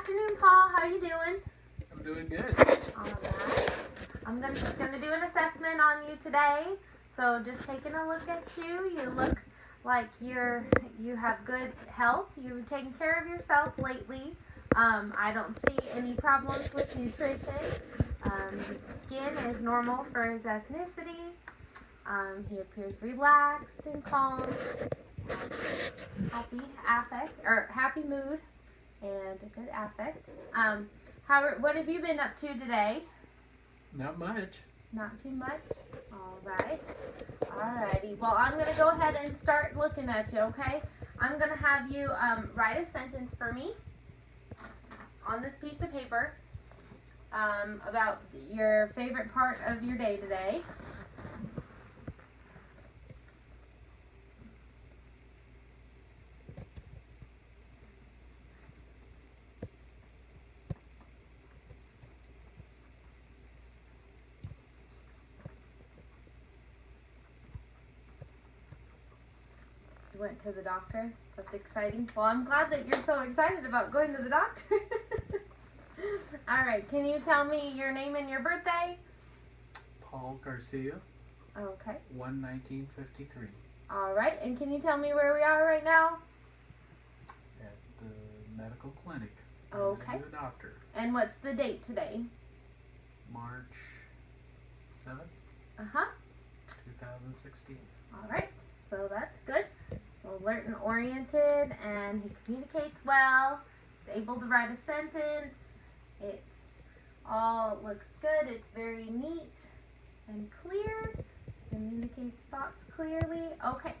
afternoon, Paul. How you doing? I'm doing good. All right. I'm gonna do an assessment on you today. So just taking a look at you, you look like you have good health. You've taken care of yourself lately. I don't see any problems with nutrition. His skin is normal for his ethnicity. He appears relaxed and calm, happy mood, and a good affect. What have you been up to today? Not much. Not too much? Alright. Alrighty. Well, I'm going to go ahead and start looking at you, okay? I'm going to have you write a sentence for me on this piece of paper about your favorite part of your day today. You went to the doctor? That's exciting. Well, I'm glad that you're so excited about going to the doctor. Alright, can you tell me your name and your birthday? Paul Garcia, Okay. 1953. Alright, and can you tell me where we are right now? At the medical clinic. Okay. The doctor. And what's the date today? March 7th, Uh-huh. 2016. Alright, so that's good. Alert and oriented, and he communicates well. He's able to write a sentence. It all looks good. It's very neat and clear. Communicates thoughts clearly. Okay.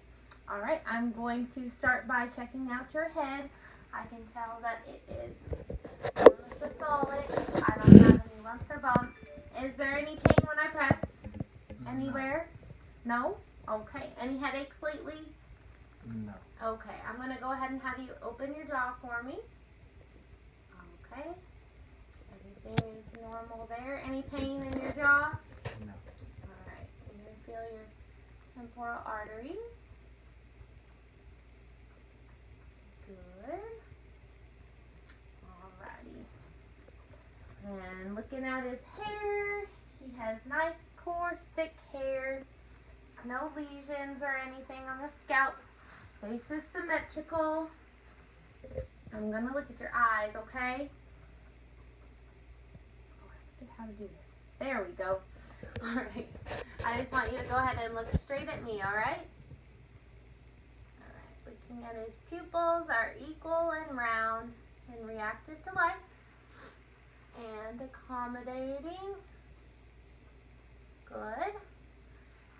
Alright, I'm going to start by checking out your head. I can tell that it is systolic. I don't have any lumps or bumps. Is there any pain when I press? Anywhere? No? Okay. Any headaches lately? No. Okay. I'm going to go ahead and have you open your jaw for me. Okay. Everything is normal there. Any pain in your jaw? No. Alright. I'm going to feel your temporal arteries. Good. Alrighty. And looking at his hair, he has nice, coarse, thick hair. No lesions or anything on the scalp. Face is symmetrical. I'm going to look at your eyes, okay? Oh, I forget how to do this. There we go. Alright. I just want you to go ahead and look straight at me, alright? Alright. Looking at his pupils are equal and round and reactive to light. And accommodating. Good.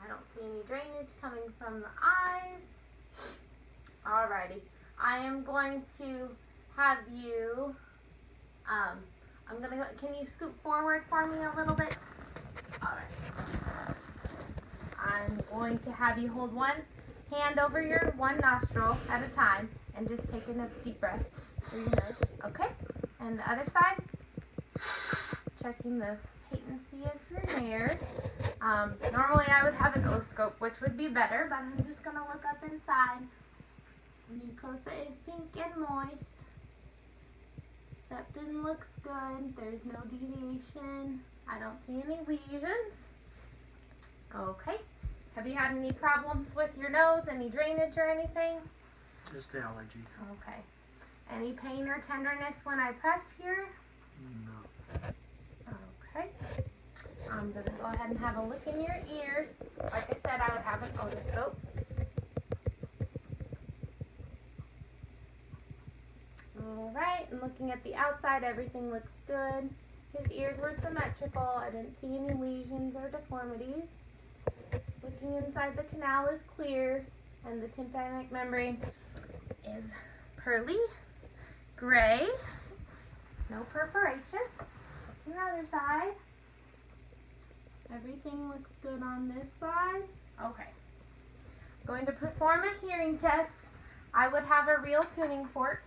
I don't see any drainage coming from the eyes. Alrighty. I am going to have you, can you scoot forward for me a little bit? Alright. I'm going to have you hold one hand over your one nostril at a time and just take a deep breath through your nose. Okay? And the other side. Checking the patency of your hair. Normally I would have an otoscope, which would be better, but I'm just going to look up inside. Mucosa is pink and moist. Septum looks good. There's no deviation. I don't see any lesions. Okay. Have you had any problems with your nose? Any drainage or anything? Just allergies. Okay. Any pain or tenderness when I press here? No. Okay. I'm going to go ahead and have a look in your ears. Like I said, I would have an otoscope. Alright, and looking at the outside, everything looks good. His ears were symmetrical. I didn't see any lesions or deformities. Looking inside the canal is clear, and the tympanic membrane is pearly, gray, no perforation. Checking the other side. Everything looks good on this side. Okay. Going to perform a hearing test. I would have a real tuning fork.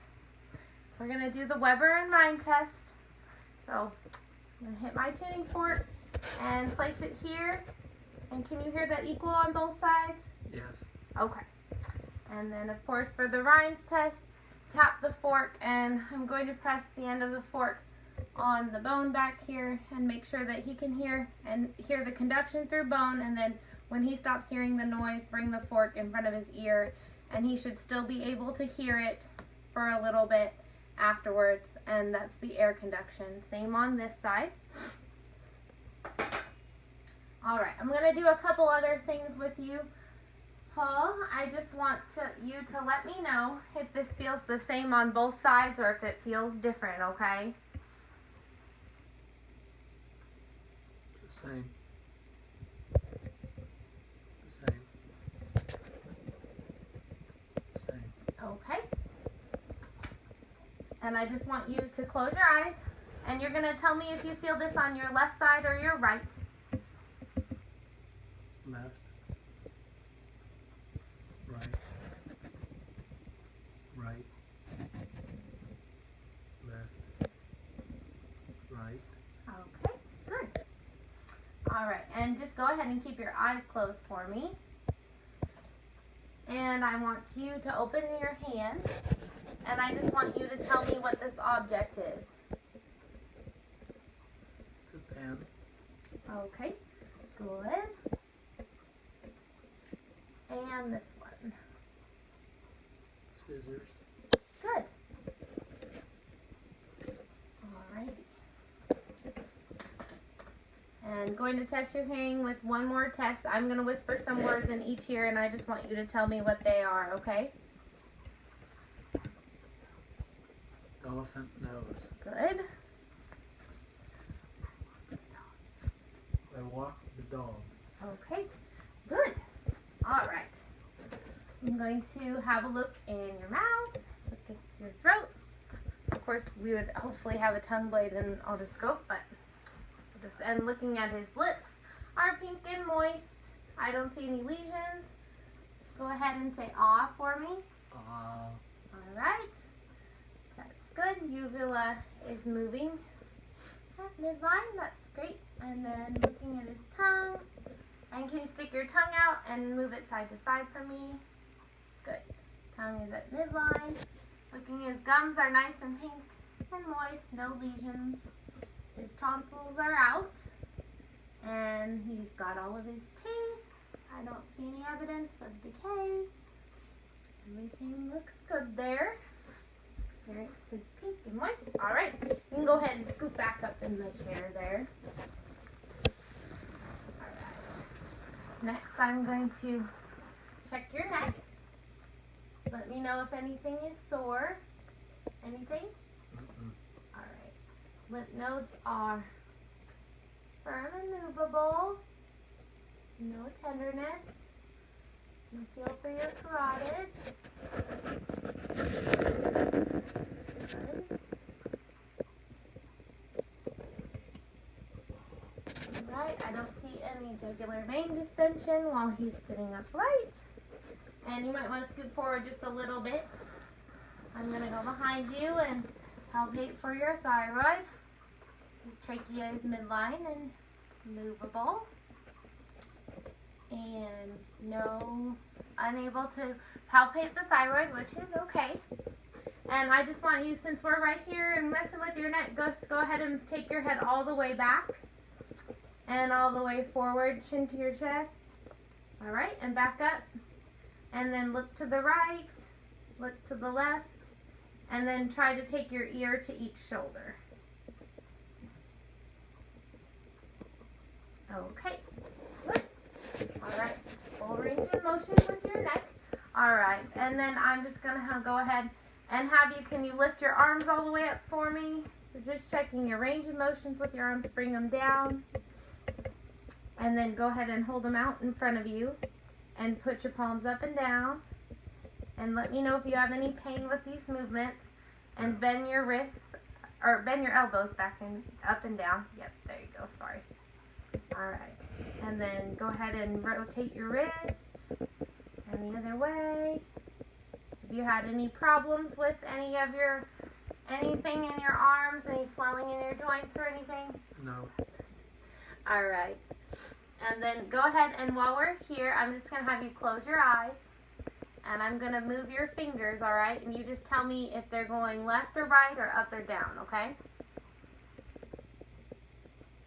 We're going to do the Weber and Rhine test. So, I'm going to hit my tuning fork and place it here. And can you hear that equal on both sides? Yes. Okay. And then, of course, for the Rhines test, tap the fork, and I'm going to press the end of the fork on the bone back here and make sure that he can hear the conduction through bone, and then when he stops hearing the noise, bring the fork in front of his ear, and he should still be able to hear it for a little bit afterwards, and that's the air conduction. Same on this side. Alright, I'm going to do a couple other things with you, Paul. I just want you to let me know if this feels the same on both sides or if it feels different, okay? The same. The same. The same. Okay. And I just want you to close your eyes, and you're going to tell me if you feel this on your left side or your right. Left. Right. Right. Left. Right. Okay, good. Alright, and just go ahead and keep your eyes closed for me. And I want you to open your hand, and I just want you to tell me what this object is. It's a pen. Okay, good. And this one. Scissors. Good. Alright. And going to test your hearing with one more test. I'm going to whisper some words in each ear, and I just want you to tell me what they are, okay? Elephant nose. Good. I walk the dog. Okay, good. Alright. I'm going to have a look in your mouth, look at your throat. Of course, we would hopefully have a tongue blade and otoscope, but and looking at his lips are pink and moist. I don't see any lesions. Go ahead and say ah for me. Alright. That's good. Uvula is moving at midline. That's great. And then looking at his tongue. And can you stick your tongue out and move it side to side for me? Good. Tongue is at midline. Looking at his gums are nice and pink and moist. No lesions. His tonsils are out. And he's got all of his teeth. I don't see any evidence of decay. Everything looks good there. There, it's pink and moist. Alright, you can go ahead and scoot back up in the chair there. Alright. Next, I'm going to check your neck. Let me know if anything is sore. Anything? Alright. Lymph nodes are firm and movable. No tenderness. You feel for your carotid. Good. Alright, I don't see any jugular vein distension while he's sitting upright. And you might want to scoot forward just a little bit. I'm going to go behind you and palpate for your thyroid. His trachea is midline and movable. And no, unable to palpate the thyroid, which is okay. And I just want you, since we're right here and messing with your neck, just go ahead and take your head all the way back and all the way forward, chin to your chest. Alright, and back up. And then look to the right, look to the left, and then try to take your ear to each shoulder. Okay, good. Alright, full range of motion with your neck. Alright, and then I'm just going to go ahead and have you, can you lift your arms all the way up for me? So just checking your range of motions with your arms, bring them down. And then go ahead and hold them out in front of you. And put your palms up and down. And let me know if you have any pain with these movements. And bend your wrists, or bend your elbows back and up and down. Yep, there you go, sorry. Alright. And then go ahead and rotate your wrists. And the other way. Have you had any problems with anything in your arms, any swelling in your joints or anything? No. Alright. And then go ahead and while we're here, I'm just going to have you close your eyes. and I'm going to move your fingers, all right? And you just tell me if they're going left or right or up or down, okay?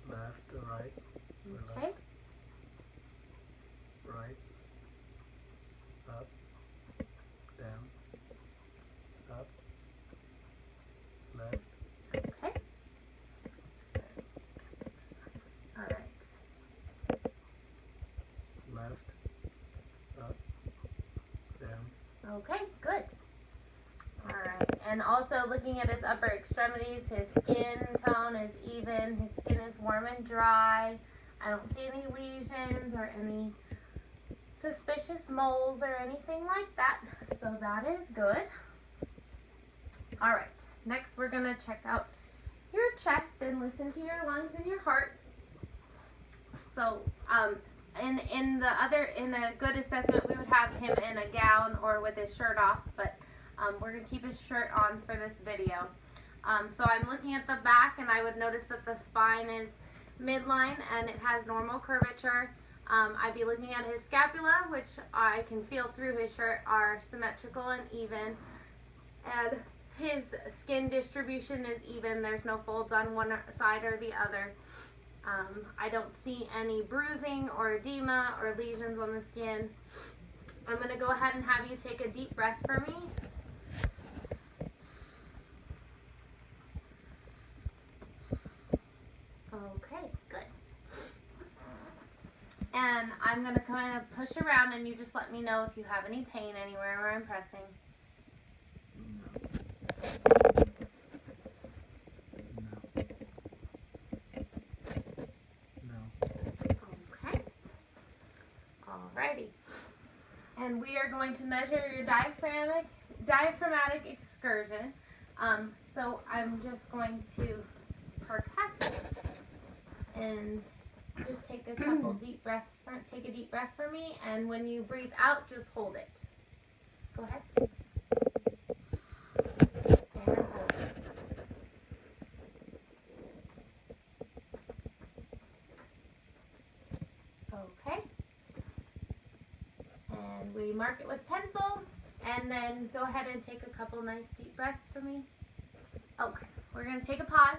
Left or right? Or Okay. left, right, up, down, up, left. Okay. All right. Left, up, down. Okay, good. All right. And also looking at his upper extremities, his skin tone is even. His skin is warm and dry. I don't see any lesions or any suspicious moles or anything like that. So that is good. All right. Next, we're going to check out your chest and listen to your lungs and your heart. So, in a good assessment, we would have him in a gown or with his shirt off, but we're gonna keep his shirt on for this video. So I'm looking at the back, and I would notice that the spine is midline and it has normal curvature. I'd be looking at his scapula, which I can feel through his shirt are symmetrical and even, and his skin distribution is even. There's no folds on one side or the other. I don't see any bruising or edema or lesions on the skin. I'm going to go ahead and have you take a deep breath for me. Okay, good. And I'm going to kind of push around, and you just let me know if you have any pain anywhere where I'm pressing. Okay. Alrighty. And we are going to measure your diaphragmatic excursion. So I'm just going to percuss and just take a couple deep breaths. Take a deep breath for me, and when you breathe out, just hold it. Go ahead. And hold it. Okay. And we mark it with pencil, and then go ahead and take a couple nice deep breaths for me. Okay, we're going to take a pause.